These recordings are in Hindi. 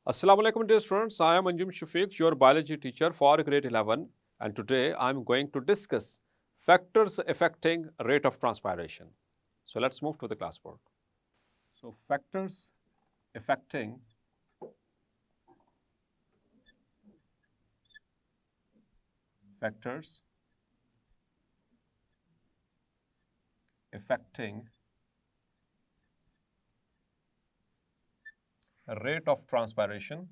Assalamu alaikum dear students, I am Anjum Shafiq, your biology teacher for grade 11, and today I am going to discuss factors affecting rate of transpiration. So let's move to the classboard. So factors affecting rate of transpiration.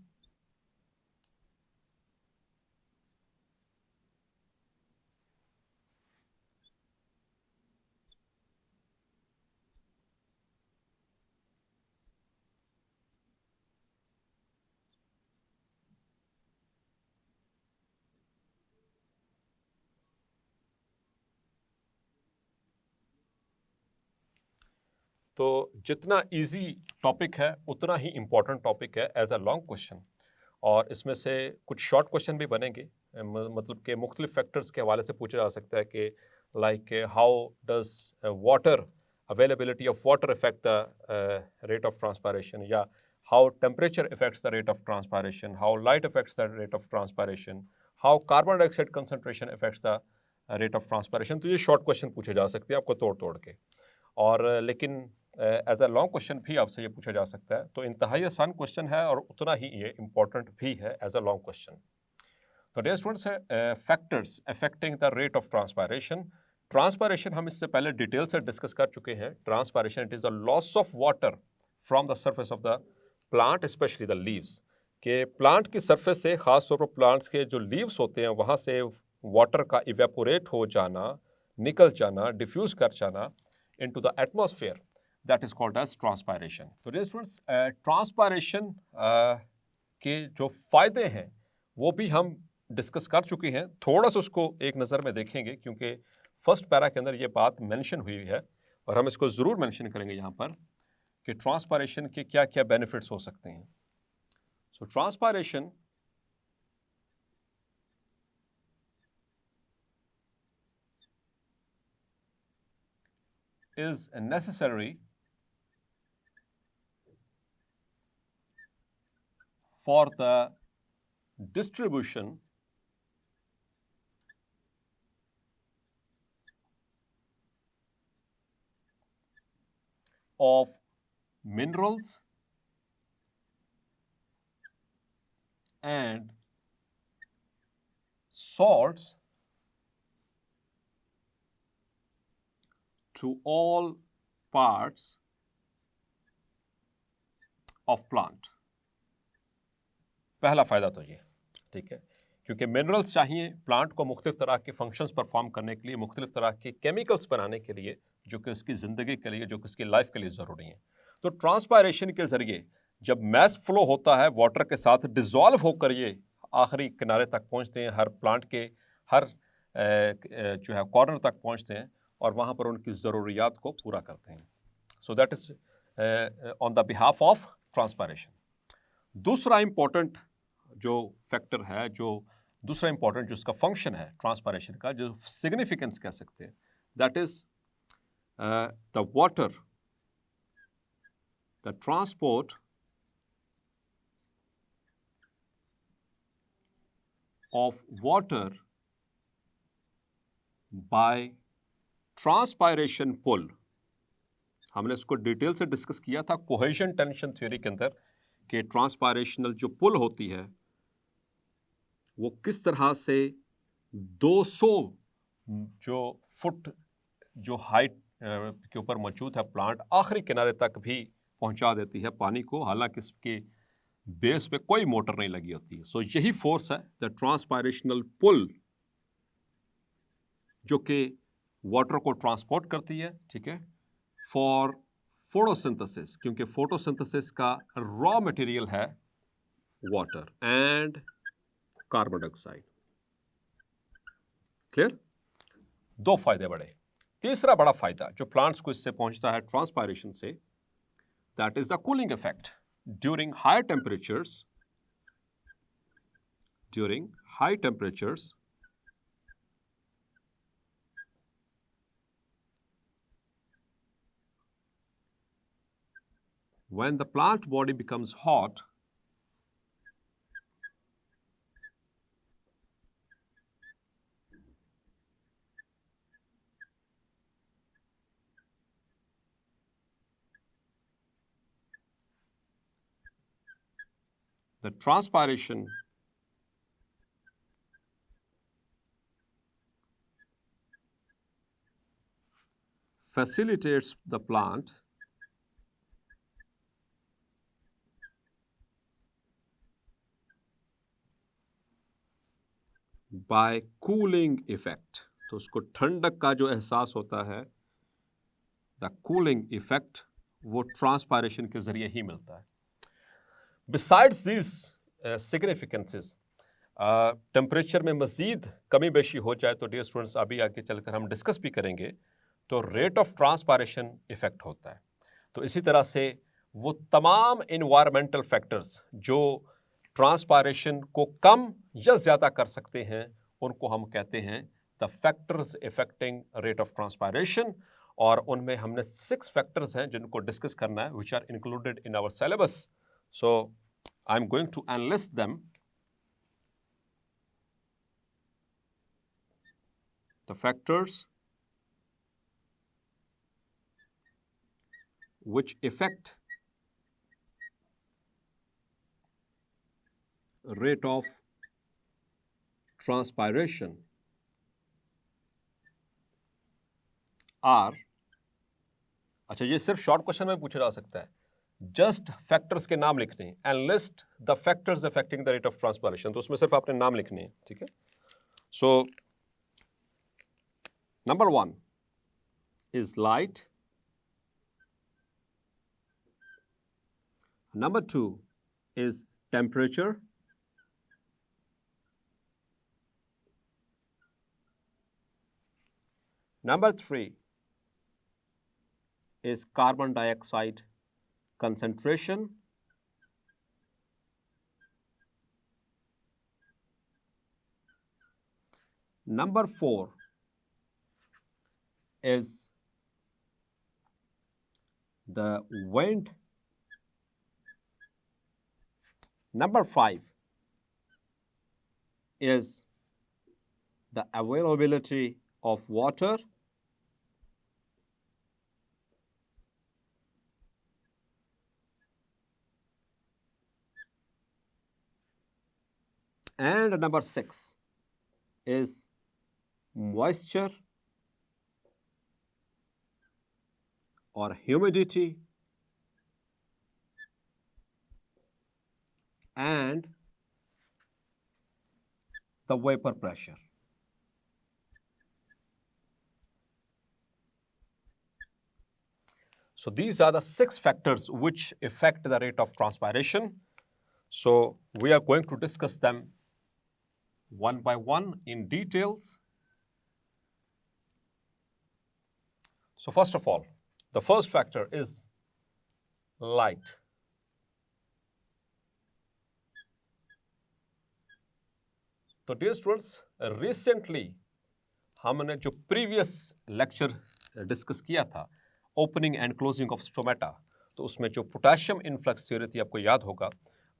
तो जितना इजी टॉपिक है उतना ही इम्पोर्टेंट टॉपिक है एज अ लॉन्ग क्वेश्चन, और इसमें से कुछ शॉर्ट क्वेश्चन भी बनेंगे। मतलब कि मुख्तलिफ फैक्टर्स के हवाले से पूछा जा सकता है कि like how does water availability of water affect the rate of transpiration, या how temperature affects the rate of transpiration, how light affects the rate of transpiration, how carbon dioxide concentration affects the rate of transpiration. तो ये शॉर्ट क्वेश्चन पूछे जा सकते हैं आपको तोड़ तोड़ के, और लेकिन एज अ लॉन्ग क्वेश्चन भी आपसे ये पूछा जा सकता है। तो इंतहाई आसान क्वेश्चन है और उतना ही ये इंपॉर्टेंट भी है एज अ लॉन्ग क्वेश्चन। तो dear students, factors affecting the rate of transpiration. Transpiration हम इससे पहले डिटेल से डिस्कस कर चुके हैं। Transpiration it is the loss of water from the surface of the plant, specially the leaves. के प्लांट की सर्फेस से, खासतौर पर प्लांट्स के जो लीव्स होते हैं वहाँ से वाटर का इवेपोरेट हो जाना, निकल जाना, डिफ्यूज कर जाना into the atmosphere, that is called as transpiration. तो dear students, transpiration के जो फायदे हैं वो भी हम डिस्कस कर चुके हैं। थोड़ा सा उसको एक नज़र में देखेंगे क्योंकि फर्स्ट पैरा के अंदर ये बात मेंशन हुई है और हम इसको ज़रूर मेंशन करेंगे यहाँ पर कि ट्रांसपायरेशन के क्या क्या बेनिफिट्स हो सकते हैं। सो transpiration is necessary for the distribution of minerals and salts to all parts of plant। पहला फ़ायदा तो ये, ठीक है, क्योंकि मिनरल्स चाहिए प्लांट को मुख्तलिफ तरह के फंक्शंस परफॉर्म करने के लिए, मुख्तलिफ तरह के केमिकल्स बनाने के लिए, जो कि उसकी ज़िंदगी के लिए, जो कि उसकी लाइफ के लिए ज़रूरी है। तो ट्रांसपायरेशन के ज़रिए जब मैस फ्लो होता है वाटर के साथ, डिज़ोल्व होकर ये आखिरी किनारे तक पहुँचते हैं, हर प्लांट के हर जो है कॉर्नर तक पहुँचते हैं और वहाँ पर उनकी ज़रूरियात को पूरा करते हैं। So that is on the behalf of transpiration. दूसरा इंपॉर्टेंट जो फैक्टर है, जो दूसरा इंपॉर्टेंट जो उसका फंक्शन है ट्रांसपायरेशन का, जो सिग्निफिकेंस कह सकते हैं, that is the water, the transport of water by transpiration pull. हमने इसको डिटेल से डिस्कस किया था कोहेजन टेंशन थ्योरी के अंदर कि ट्रांसपायरेशनल जो पुल होती है वो किस तरह से 200 जो फुट जो हाइट के ऊपर मौजूद है प्लांट, आखिरी किनारे तक भी पहुंचा देती है पानी को, हालांकि इसके बेस पे कोई मोटर नहीं लगी होती है। सो यही फोर्स है द ट्रांसपायरेशनल पुल, जो कि वाटर को ट्रांसपोर्ट करती है, ठीक है, फॉर फोटोसिंथेसिस, क्योंकि फोटोसिंथेसिस का रॉ मटेरियल है water and carbon dioxide. Clear? दो फायदे बड़े। तीसरा बड़ा फायदा जो प्लांट्स को इससे पहुंचता है ट्रांसपायरेशन से, that is the cooling effect during high temperatures. During high temperatures when the plant body becomes hot, the transpiration facilitates the plant by cooling effect. तो उसको ठंडक का जो एहसास होता है, द कूलिंग इफेक्ट, वो ट्रांसपायरेशन के जरिए ही मिलता है. बिसाइड्स दिस सिग्निफिकेंसेस, टेम्परेचर में मज़ीद कमी बेशी हो जाए तो डियर स्टूडेंट्स अभी आगे चलकर हम डिस्कस भी करेंगे, तो रेट ऑफ ट्रांसपायरेशन इफेक्ट होता है. तो इसी तरह से वो तमाम इन्वायरमेंटल फैक्टर्स जो ट्रांसपायरेशन को कम या ज़्यादा कर सकते हैं, उनको हम कहते हैं the factors affecting rate of transpiration. और उनमें हमने 6 फैक्टर्स हैं जिनको डिस्कस करना है, which are included in our syllabus. So I am going to enlist them. The factors which affect rate of transpiration are, अच्छा ये सिर्फ शॉर्ट क्वेश्चन में पूछा जा सकता है, जस्ट फैक्टर्स के नाम लिखने हैं, and list the factors affecting the rate of transpiration. तो उसमें सिर्फ आपने नाम लिखने हैं, ठीक है. So number 1 is light. Number 2 is temperature. Number 3 is carbon dioxide concentration. Number 4 is the wind. Number 5 is the availability of water. And number 6 is moisture or humidity and the vapor pressure. So these are the 6 factors which affect the rate of transpiration. So we are going to discuss them one by one in details. So first of all, the first factor is light. तो डियर स्टूडेंट्स, रिसेंटली हमने जो प्रीवियस लेक्चर डिस्कस किया था, opening and closing of stomata, तो उसमें जो पोटेशियम इन्फ्लक्स थ्योरी थी, आपको याद होगा,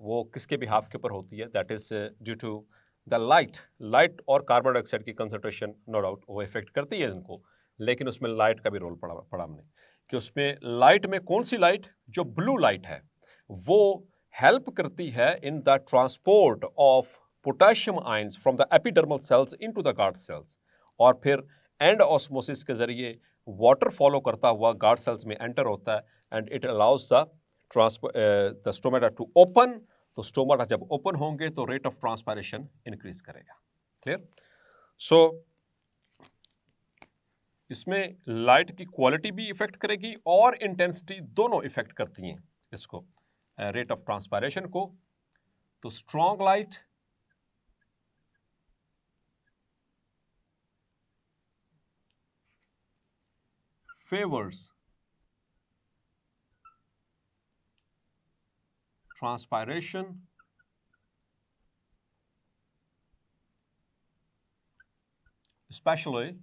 वो किसके बिहाफ के ऊपर होती है, that is due to the light और कार्बन डाइऑक्साइड की कंसंट्रेशन, नो डाउट वो इफेक्ट करती है इनको, लेकिन उसमें लाइट का भी रोल पड़ा हमने, कि उसमें लाइट में कौन सी लाइट, जो ब्लू लाइट है, वो हेल्प करती है in the transport of potassium ions from the epidermal cells into the guard sales, और फिर एंड ऑस्मोसिस के जरिए वाटर फॉलो करता हुआ गार्ड सेल्स में एंटर होता है, and it allows the stomata to open. तो स्टोमेटा जब ओपन होंगे तो रेट ऑफ ट्रांसपायरेशन इंक्रीज करेगा. क्लियर? सो इसमें लाइट की क्वालिटी भी इफेक्ट करेगी और इंटेंसिटी, दोनों इफेक्ट करती हैं इसको, रेट ऑफ ट्रांसपायरेशन को. तो strong light favors transpiration especially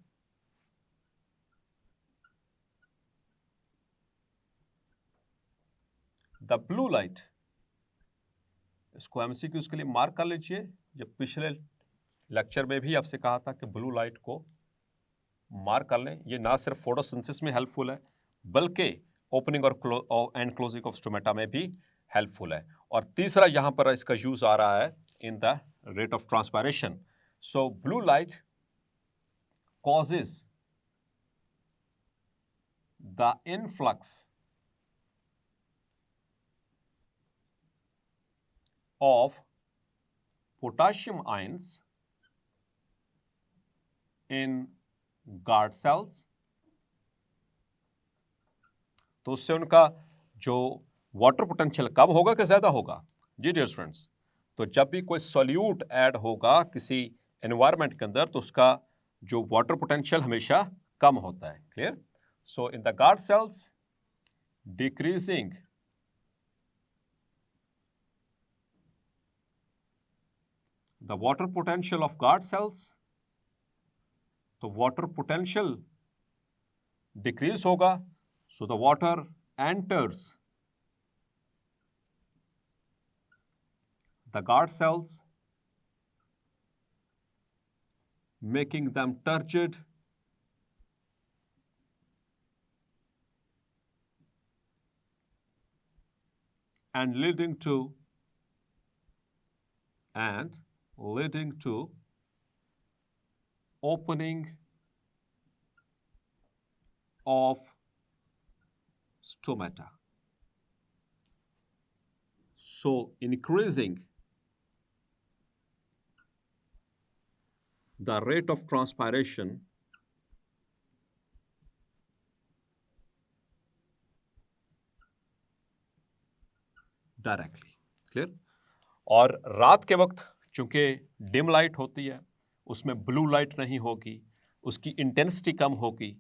the blue light. इसको एमसीक्यूज के लिए मार्क कर लीजिए. जब पिछले लेक्चर में भी आपसे कहा था कि ब्लू लाइट को मार्क कर लें, ये ना सिर्फ फोटोसिंथेसिस में हेल्पफुल है, बल्कि ओपनिंग और एंड क्लोजिंग ऑफ स्टोमेटा में भी हेल्पफुल है। और तीसरा यहाँ पर इसका यूज आ रहा है in the rate of transpiration. So blue light causes the influx of potassium ions in guard cells। तो उससे उनका जो वाटर पोटेंशियल कम होगा कि ज्यादा होगा? जी डियर स्टूडेंट्स, तो जब भी कोई सॉल्यूट ऐड होगा किसी एनवायरनमेंट के अंदर तो उसका जो वाटर पोटेंशियल हमेशा कम होता है। Clear? So in the guard sales decreasing the water potential of guard cells, तो water potential decrease होगा, so the water enters the guard cells, making them turgid and leading to opening of stomata. So increasing the rate of transpiration directly. Clear? और रात के वक्त चूंकि डिम लाइट होती है, उसमें ब्लू लाइट नहीं होगी, उसकी इंटेंसिटी कम होगी,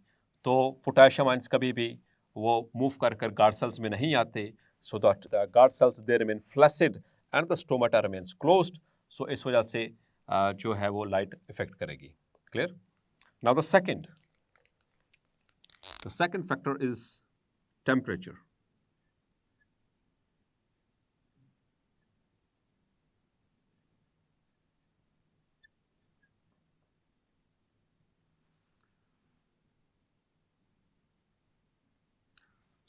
तो पोटेशियम आयंस कभी भी वो मूव कर कर गार्ड सेल्स में नहीं आते। So that the guard cells they remain flaccid and the stomata remains closed. So इस वजह से जो है वो लाइट इफेक्ट करेगी। Clear? Now the second factor is temperature.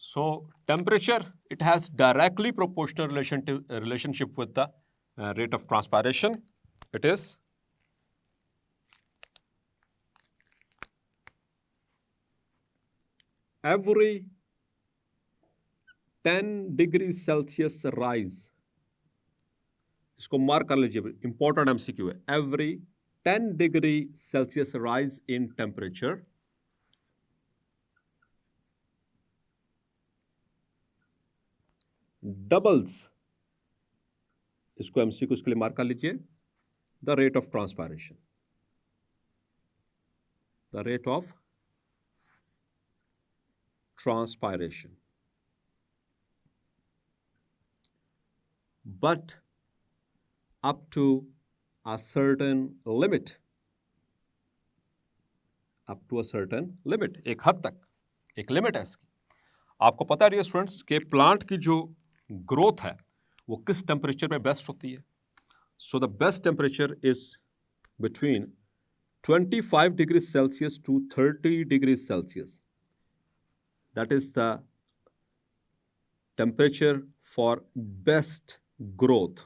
So temperature, it has directly proportional relationship with the rate of transpiration. It is every 10 degrees Celsius rise, इसको मार्क कर लीजिए, इंपॉर्टेंट एमसीक्यू है। Every 10 degree Celsius rise in temperature doubles, इसको एमसीक्यू इसके लिए मार्क कर लीजिए, the rate of transpiration, the rate of transpiration. But up to a certain limit, up to a certain limit, एक हद तक, एक लिमिट है इसकी। आपको पता है स्टूडेंट्स कि प्लांट की जो ग्रोथ है वो किस टेम्परेचर में बेस्ट होती है? So the best temperature is between 25 degree Celsius to 30 degree Celsius. That is the temperature for best growth.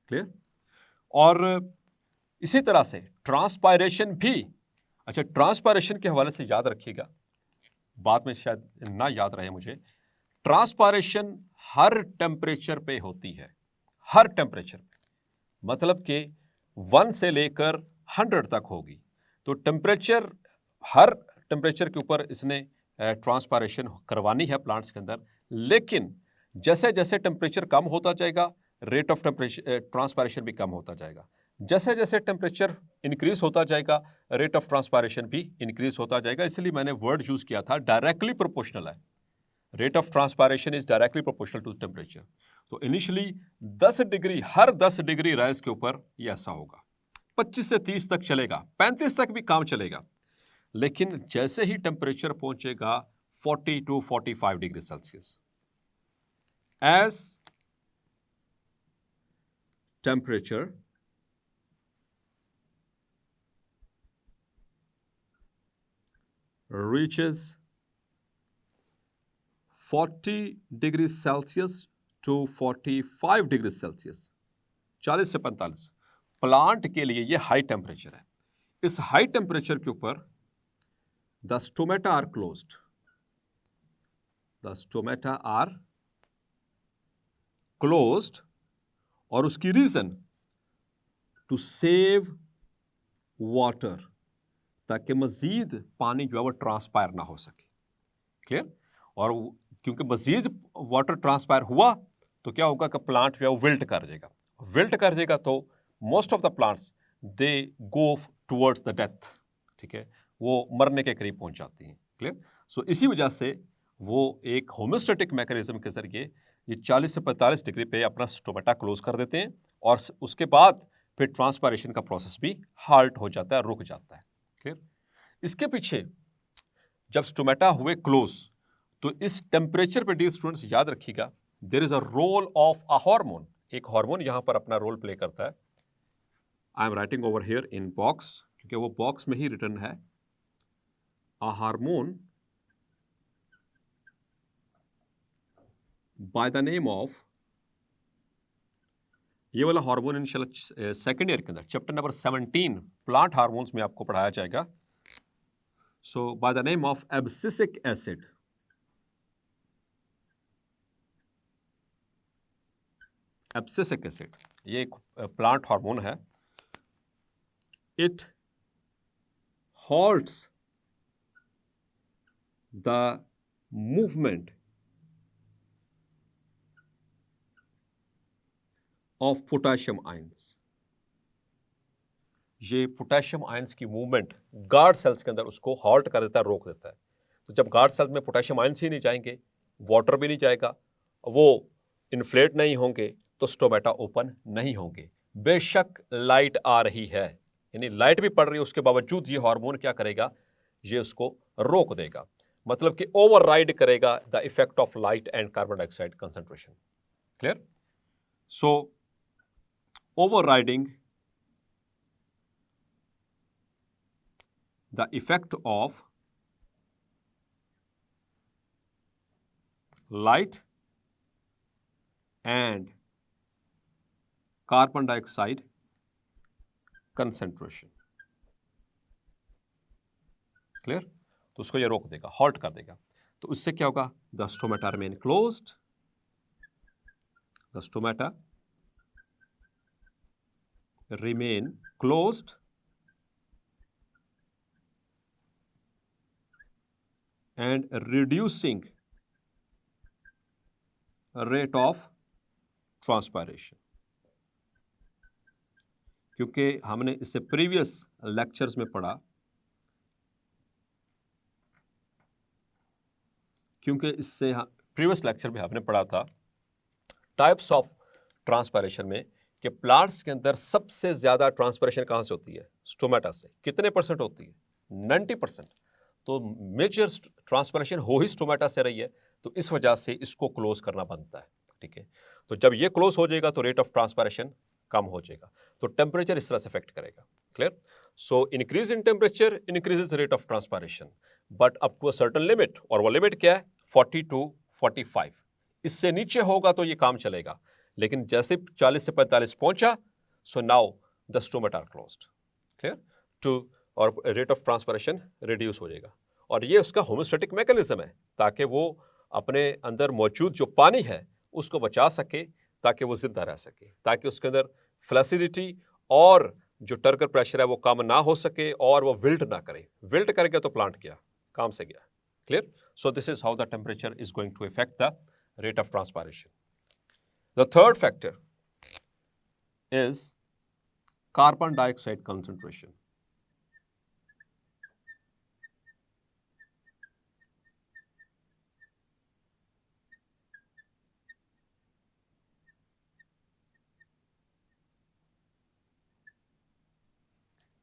Clear? और इसी तरह से ट्रांसपायरेशन भी, अच्छा ट्रांसपायरेशन के हवाले से याद रखिएगा, बाद में शायद ना याद रहे मुझे, ट्रांसपायरेशन हर टेम्परेचर पे होती है, हर टेम्परेचर पे, मतलब कि 1 से लेकर 100 तक होगी। तो टेम्परेचर, हर टेम्परेचर के ऊपर इसने ट्रांसपायरेशन करवानी है प्लांट्स के अंदर, लेकिन जैसे जैसे टेम्परेचर कम होता जाएगा रेट ऑफ टेम्परेचर ट्रांसपायरेशन भी कम होता जाएगा। जैसे जैसे टेम्परेचर इंक्रीज होता जाएगा रेट ऑफ ट्रांसपायरेशन भी इंक्रीज होता जाएगा। इसलिए मैंने वर्ड यूज किया था डायरेक्टली प्रोपोर्शनल है, rate of transpiration is directly proportional to temperature. तो इनिशियली 10 डिग्री, हर 10 डिग्री राइज के ऊपर ये ऐसा होगा, 25 से 30 तक चलेगा, 35 तक भी काम चलेगा, लेकिन जैसे ही टेम्परेचर पहुंचेगा 40 to 45 degree Celsius, as temperature reaches 40 degree Celsius to 45 degree Celsius, 40 से 45 प्लांट के लिए ये हाई टेम्परेचर है। इस हाई टेम्परेचर के ऊपर the stomata are closed, the stomata are closed, और उसकी रीजन टू सेव वाटर, ताकि मजीद पानी जो है वो ट्रांसपायर ना हो सके। क्लियर? और क्योंकि मजीद वाटर ट्रांसपायर हुआ तो क्या होगा कि प्लांट जो है वो विल्ट कर जाएगा। विल्ट कर जाएगा तो most of the plants they go towards the death, ठीक है, वो मरने के करीब पहुंच जाती हैं। क्लियर? सो इसी वजह से वो एक होम्योस्टेटिक मैकेनिज्म के जरिए ये 40 से 45 डिग्री पे अपना स्टोमेटा क्लोज कर देते हैं, और उसके बाद फिर ट्रांसपायरेशन का प्रोसेस भी हाल्ट हो जाता है, रुक जाता है। क्लियर? इसके पीछे जब स्टोमेटा हुए क्लोज, तो इस टेम्परेचर पे डियर स्टूडेंट्स याद रखिएगा, there is a role of a hormone, एक हार्मोन यहां पर अपना रोल प्ले करता है। I am writing over here in box, क्योंकि वो बॉक्स में ही रिटर्न है। A hormone by the name of, ये वाला हार्मोन इंशाल्लाह सेकंड ईयर के अंदर चैप्टर नंबर 17 प्लांट हार्मोन्स में आपको पढ़ाया जाएगा। So by the name of abscisic acid, abscisic acid ये एक प्लांट हार्मोन है। It halts the movement of potassium ions, ये पोटेशियम आयंस की मूवमेंट गार्ड सेल्स के अंदर उसको हॉल्ट कर देता है, रोक देता है। तो जब गार्ड सेल्स में पोटेशियम आयंस ही नहीं जाएंगे, वाटर भी नहीं जाएगा, वो इन्फ्लेट नहीं होंगे, तो स्टोमेटा ओपन नहीं होंगे। बेशक लाइट आ रही है, यानी लाइट भी पड़ रही है, उसके बावजूद ये हार्मोन क्या करेगा, ये उसको रोक देगा, मतलब कि ओवरराइड करेगा the effect of light and carbon dioxide concentration. Clear? So overriding the effect of light and carbon dioxide concentration. Clear? तो उसको ये रोक देगा, हॉल्ट कर देगा। तो उससे क्या होगा, the stomata remain closed, the stomata remain closed and reducing rate of transpiration। क्योंकि हमने इससे प्रीवियस लेक्चर्स में पढ़ा, प्रीवियस लेक्चर में हमने पढ़ा था टाइप्स ऑफ ट्रांसपायरेशन में कि प्लांट्स के अंदर सबसे ज्यादा ट्रांसपायरेशन कहां से होती है, स्टोमेटा से। कितने परसेंट होती है? 90%। तो मेजर ट्रांसपायरेशन हो ही स्टोमेटा से रही है, तो इस वजह से इसको क्लोज करना बनता है। ठीक है, तो जब ये क्लोज हो जाएगा तो रेट ऑफ ट्रांसपायरेशन कम हो जाएगा, तो टेम्परेचर इस तरह से इफेक्ट करेगा। Clear? So increase in temperature increases rate of transpiration, but up to a certain limit, और वो लिमिट क्या है, 40 to 45। इससे नीचे होगा तो ये काम चलेगा, लेकिन जैसे 40 से 45 पहुंचा, so now the stomata are closed. Clear? टू और रेट ऑफ ट्रांसपायरेशन रिड्यूस हो जाएगा, और ये उसका होम्योस्टेटिक मैकेनिज्म है, ताकि वो अपने अंदर मौजूद जो पानी है उसको बचा सके, ताकि वो जिंदा रह सके, ताकि उसके अंदर फ्लैसिडिटी और जो टर्गर प्रेशर है वो कम ना हो सके, और वो विल्ट ना करे। विल्ट करेगा तो प्लांट गया, काम से गया। Clear? So this is how the temperature is going to affect the rate of transpiration. The third factor is carbon dioxide concentration.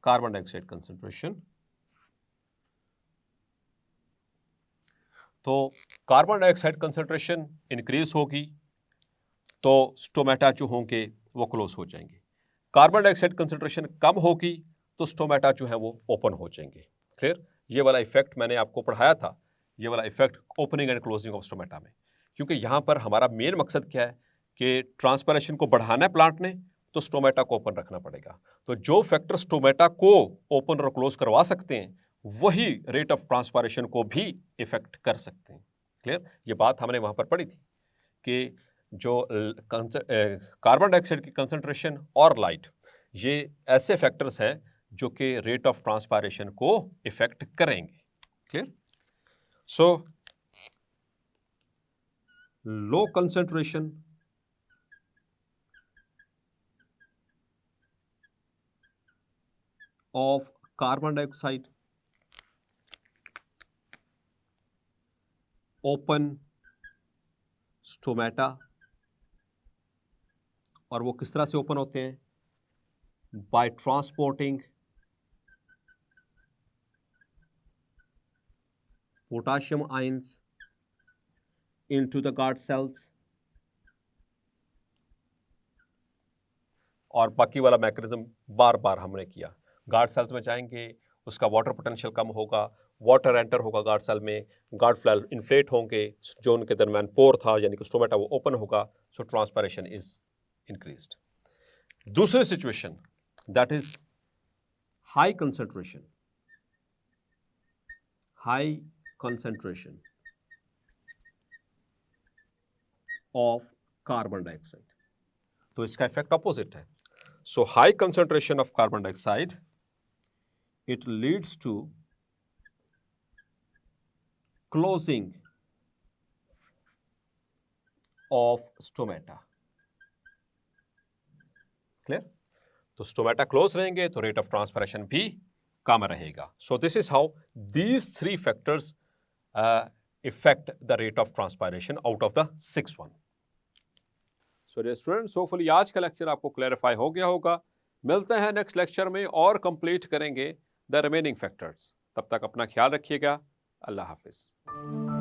Carbon dioxide concentration, तो कार्बन डाइऑक्साइड कंसंट्रेशन इंक्रीज होगी तो स्टोमेटा जो होंगे वो क्लोज हो जाएंगे। कार्बन डाइऑक्साइड कंसंट्रेशन कम होगी तो स्टोमेटा जो है वो ओपन हो जाएंगे। क्लियर? ये वाला इफेक्ट मैंने आपको पढ़ाया था, ये वाला effect opening and closing of stomata में। क्योंकि यहाँ पर हमारा मेन मकसद क्या है कि ट्रांसपायरेशन को बढ़ाना है प्लांट ने, तो स्टोमेटा को ओपन रखना पड़ेगा। तो जो फैक्टर स्टोमेटा को ओपन और क्लोज करवा सकते हैं वही रेट ऑफ ट्रांसपायरेशन को भी इफेक्ट कर सकते हैं। क्लियर? ये बात हमने वहाँ पर पढ़ी थी कि जो कार्बन डाइऑक्साइड की कंसंट्रेशन और लाइट, ये ऐसे फैक्टर्स हैं जो कि रेट ऑफ ट्रांसपायरेशन को इफेक्ट करेंगे। Clear? So low concentration of carbon dioxide open stomata, और वो किस तरह से ओपन होते हैं? By transporting potassium ions into the guard cells, और बाकी वाला मैकेनिज्म बार बार हमने किया। गार्ड सेल्स में जाएंगे, उसका वाटर पोटेंशियल कम होगा, वाटर एंटर होगा गार्ड सेल में, गार्ड फ्लैल इन्फ्लेट होंगे, जो उनके दरमियान पोर था यानी कि स्टोमेटा वो ओपन होगा, सो ट्रांसपायरेशन इज इंक्रीज्ड। दूसरी situation that is high concentration of carbon dioxide, तो इसका इफेक्ट ऑपोजिट है। So high concentration of carbon dioxide, it leads to closing of stomata. Clear? तो स्टोमेटा क्लोज रहेंगे तो रेट ऑफ ट्रांसपायरेशन भी कम रहेगा। So this is how these three factors affect the rate of transpiration out of the 6 one. So dear students, hopefully आज का लेक्चर आपको क्लैरिफाई हो गया होगा। मिलते हैं नेक्स्ट लेक्चर में और कंप्लीट करेंगे द रिमेनिंग फैक्टर्स। तब तक अपना ख्याल रखिएगा। अल्लाह हाफिज।